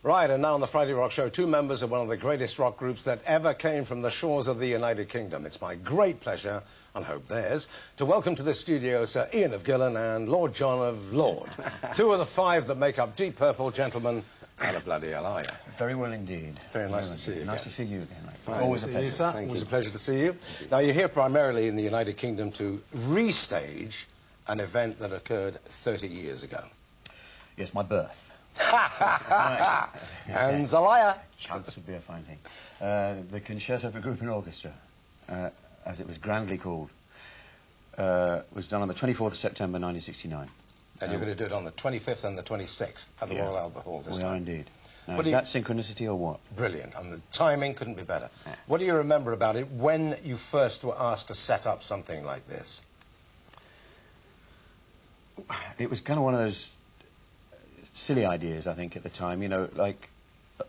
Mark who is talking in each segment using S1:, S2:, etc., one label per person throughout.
S1: Right, and now on the Friday Rock Show, two members of one of the greatest rock groups that ever came from the shores of the United Kingdom. It's my great pleasure, and I hope theirs, to welcome to the studio Sir Ian of Gillan and Lord John of Lord. Two of the five that make up Deep Purple, gentlemen. And a bloody hell are you?
S2: Very well indeed.
S1: Very nice to see you again.
S2: Nice to see you again.
S1: Nice always a pleasure. You, sir. Always a pleasure to see you. Now, you're here primarily in the United Kingdom to restage an event that occurred 30 years ago.
S2: Yes, my birth.
S1: And Zelaya.
S2: Chance would be a fine thing. The Concerto for Group and Orchestra, as it was grandly called, was done on the 24th of September 1969.
S1: And you're going to do it on the 25th and the 26th at the Royal Albert Hall this time.
S2: We are indeed. Now, is that synchronicity or what?
S1: Brilliant. And the timing couldn't be better. Yeah. What do you remember about it when you first were asked to set up something like this?
S2: It was kind of one of those silly ideas, I think, at the time. You know, like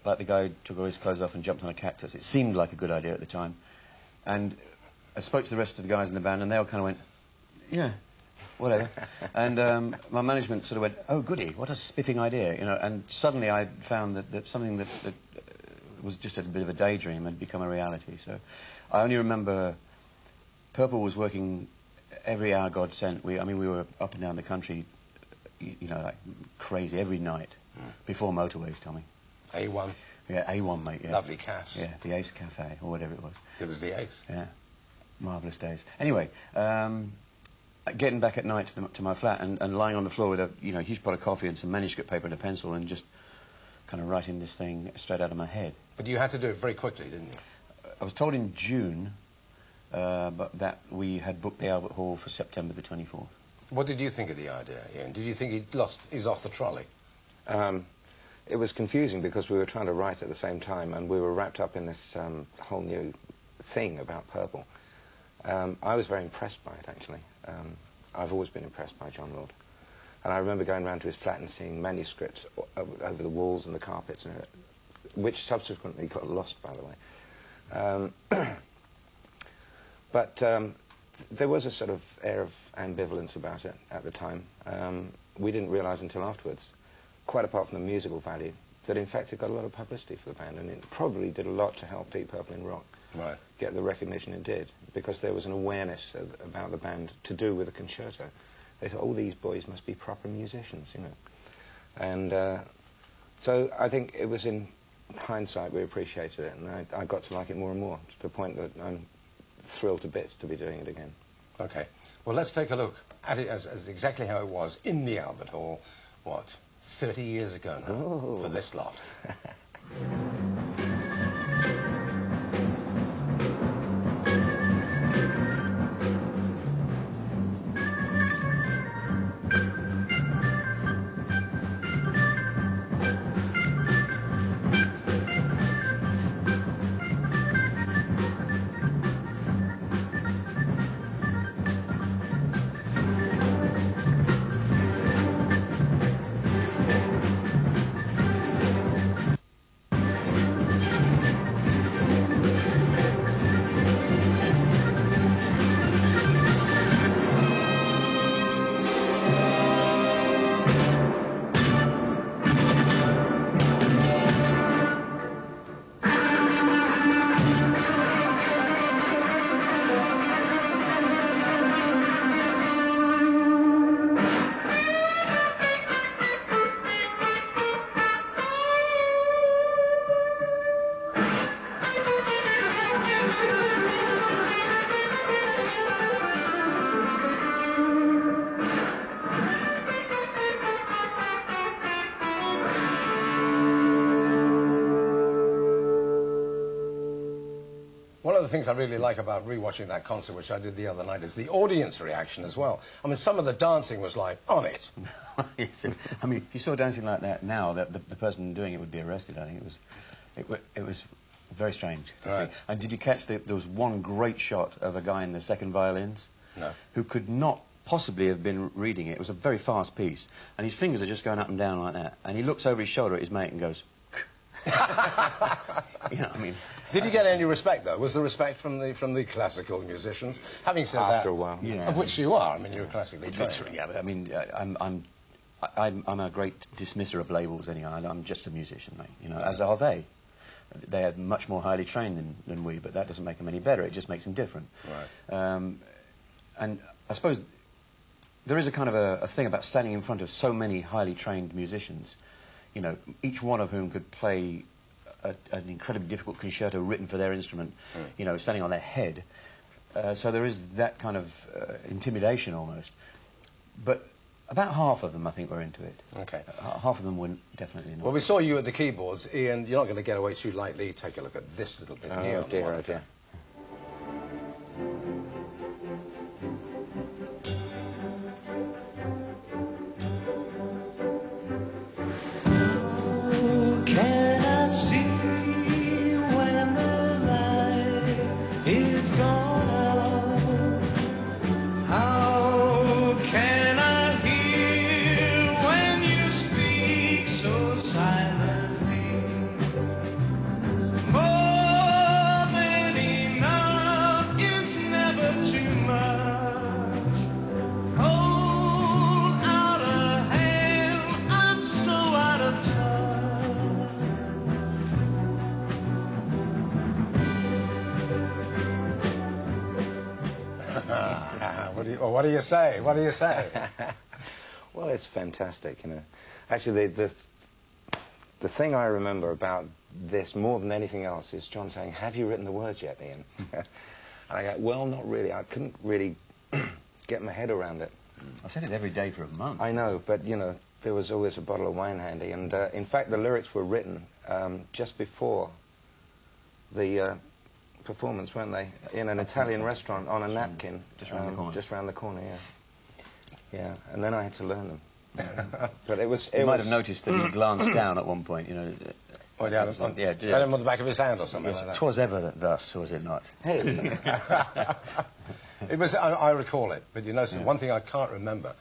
S2: the guy who took all his clothes off and jumped on a cactus. It seemed like a good idea at the time. And I spoke to the rest of the guys in the band, and they all kind of went, yeah, whatever. And my management sort of went, oh, goody, what a spiffing idea, you know. And suddenly I found that something that was just a bit of a daydream had become a reality. So I only remember Purple was working every hour God sent. I mean, we were up and down the country, you know, like crazy every night before motorways, Tommy.
S1: A1.
S2: Yeah, A1, mate, yeah.
S1: Lovely cafes.
S2: Yeah, the Ace Cafe, or whatever it was.
S1: It was the Ace.
S2: Yeah, marvellous days. Anyway, getting back at night to my flat and lying on the floor with a huge pot of coffee and some manuscript paper and a pencil and just kind of writing this thing straight out of my head.
S1: But you had to do it very quickly, didn't you?
S2: I was told in June, but that we had booked the Albert Hall for September the 24th.
S1: What did you think of the idea, Ian? Did you think he's off the trolley?
S3: It was confusing because we were trying to write at the same time and we were wrapped up in this whole new thing about Purple. I was very impressed by it, actually. I've always been impressed by John Lord. And I remember going round to his flat and seeing manuscripts over the walls and the carpets, which subsequently got lost, by the way. But there was a sort of air of ambivalence about it at the time. We didn't realise until afterwards, quite apart from the musical value, that in fact it got a lot of publicity for the band, and it probably did a lot to help Deep Purple in rock get the recognition it did, because there was an awareness about the band to do with the concerto. They thought, oh, these boys must be proper musicians, you know. And so I think it was, in hindsight, we appreciated it, and I got to like it more and more, to the point that I'm thrilled to bits to be doing it again.
S1: Okay. Well, let's take a look at it as exactly how it was in the Albert Hall, what, 30 years ago now, for this lot. One of the things I really like about rewatching that concert, which I did the other night, is the audience reaction as well. I mean, some of the dancing was like, on it.
S2: I mean, if you saw dancing like that now, the person doing it would be arrested, I think. It was very strange to see. And did you catch there was one great shot of a guy in the second violins?
S1: No. Who
S2: could not possibly have been reading it. It was a very fast piece. And his fingers are just going up and down like that. And he looks over his shoulder at his mate and goes... You know what I mean?
S1: Did you get any respect, though? Was there respect from the classical musicians? Having said
S3: After a while.
S2: Yeah,
S1: of which you are. I mean, you're classically trained.
S2: Yeah, but I mean, I'm I'm a great dismisser of labels anyway. I'm just a musician, mate, you know, as are they. They are much more highly trained than we, but that doesn't make them any better. It just makes them different.
S1: Right.
S2: And I suppose there is a kind of a thing about standing in front of so many highly trained musicians, you know, each one of whom could play an incredibly difficult concerto written for their instrument, you know, standing on their head. So there is that kind of intimidation almost. But about half of them, I think, were into it.
S1: Okay.
S2: Half of them were definitely not.
S1: Well, we saw you at the keyboards. Ian, you're not going to get away too lightly. Take a look at this little bit here.
S3: Oh, dear, oh, dear.
S4: Can I see when the light is gone out? How can I hear when you speak so silently? More than enough is never too much. Hold out a hand, I'm so out of touch.
S1: What do you say? What do you say?
S3: Well, it's fantastic, you know. Actually, the thing I remember about this more than anything else is John saying, "Have you written the words yet, Ian?" And I go, "Well, not really. I couldn't really get my head around it."
S2: I said it every day for a month.
S3: I know, but, you know, there was always a bottle of wine handy. And, in fact, the lyrics were written just before the performance, weren't they? In an Italian restaurant on a napkin.
S2: Just round the corner.
S3: Just round the corner, yeah. Yeah, and then I had to learn them. But it was...
S2: You might have noticed that he glanced down at one point, you know.
S1: Oh, yeah,
S2: Yeah,
S1: on the back of his hand or something like that.
S2: 'Twas ever thus, was it not?
S3: Hey!
S1: It was, I recall it, but you know, one thing I can't remember,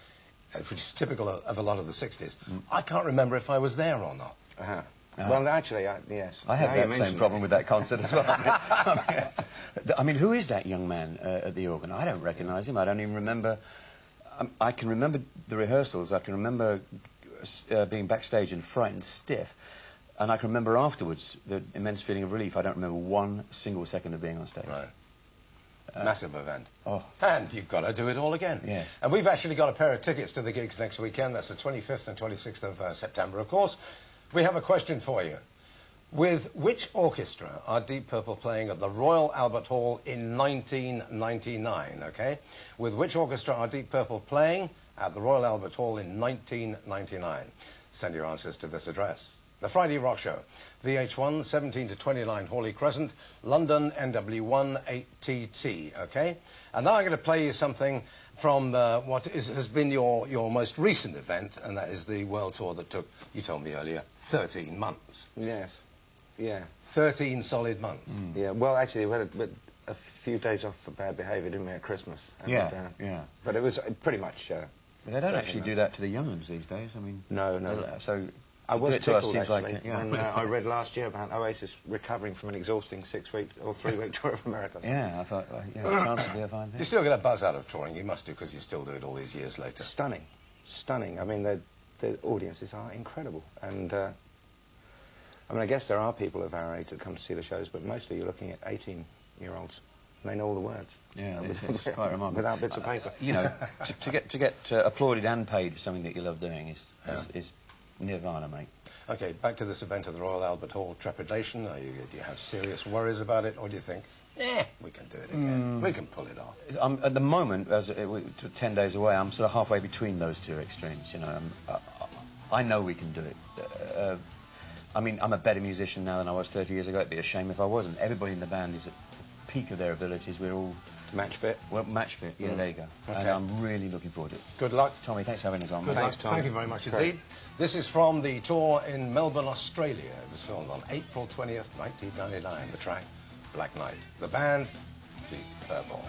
S1: which is typical of a lot of the 60s, I can't remember if I was there or not.
S3: Uh-huh. Well, actually, yes.
S2: I had
S3: Now you
S2: that same
S3: mention
S2: problem
S3: it.
S2: with that concert as well. I mean, who is that young man at the organ? I don't recognise him. I don't even remember... I can remember the rehearsals. I can remember being backstage and frightened stiff. And I can remember afterwards the immense feeling of relief. I don't remember one single second of being on stage.
S1: Right. Massive event.
S2: Oh.
S1: And you've got to do it all again.
S2: Yes.
S1: And we've actually got a pair of tickets to the gigs next weekend. That's the 25th and 26th of September, of course. We have a question for you. With which orchestra are Deep Purple playing at the Royal Albert Hall in 1999, okay? With which orchestra are Deep Purple playing at the Royal Albert Hall in 1999? Send your answers to this address. The Friday Rock Show, VH1, 17 to 29 Hawley Crescent, London, NW1 8TT, okay? And now I'm going to play you something from has been your most recent event, and that is the world tour that took, you told me earlier, 13 months.
S3: Yes. Yeah.
S1: 13 solid months.
S3: Yeah, well, actually, we had a few days off for bad behaviour, didn't we, at Christmas? And,
S2: Yeah.
S3: But it was pretty much...
S2: But they don't actually do that to the young ones these days. I mean...
S3: No.
S2: So...
S3: I was
S2: to us
S3: tickled,
S2: seems
S3: actually,
S2: like, yeah.
S3: when I read last year about Oasis recovering from an exhausting 6-week or 3-week tour of America.
S2: Yeah, I thought, yeah, chance to be a fine thing.
S1: You still get a buzz out of touring. You must do, because you still do it all these years later.
S3: Stunning. Stunning. I mean, the audiences are incredible. And, I mean, I guess there are people of our age that come to see the shows, but mostly you're looking at 18-year-olds. They know all the words.
S2: Yeah, it's quite remarkable.
S3: Without bits of paper.
S2: You know, to get applauded and paid for something that you love doing is nirvana, mate.
S1: Okay, back to this event at the Royal Albert Hall. Trepidation? Do you have serious worries about it, or do you think, we can do it again. We can pull it off?
S2: At the moment, as we're 10 days away, I'm sort of halfway between those two extremes, you know. I know we can do it. I mean, I'm a better musician now than I was 30 years ago. It'd be a shame if I wasn't. Everybody in the band is at the peak of their abilities. We're all...
S3: Match fit?
S2: Well, match fit, yeah, there you go.
S1: Okay.
S2: And I'm really looking forward to it.
S1: Good luck.
S2: Tommy, thanks for having us on.
S1: Good luck. Thank you very much indeed. This is from the tour in Melbourne, Australia. It was filmed on April 20th, 1999. The track, Black Night. The band, Deep Purple.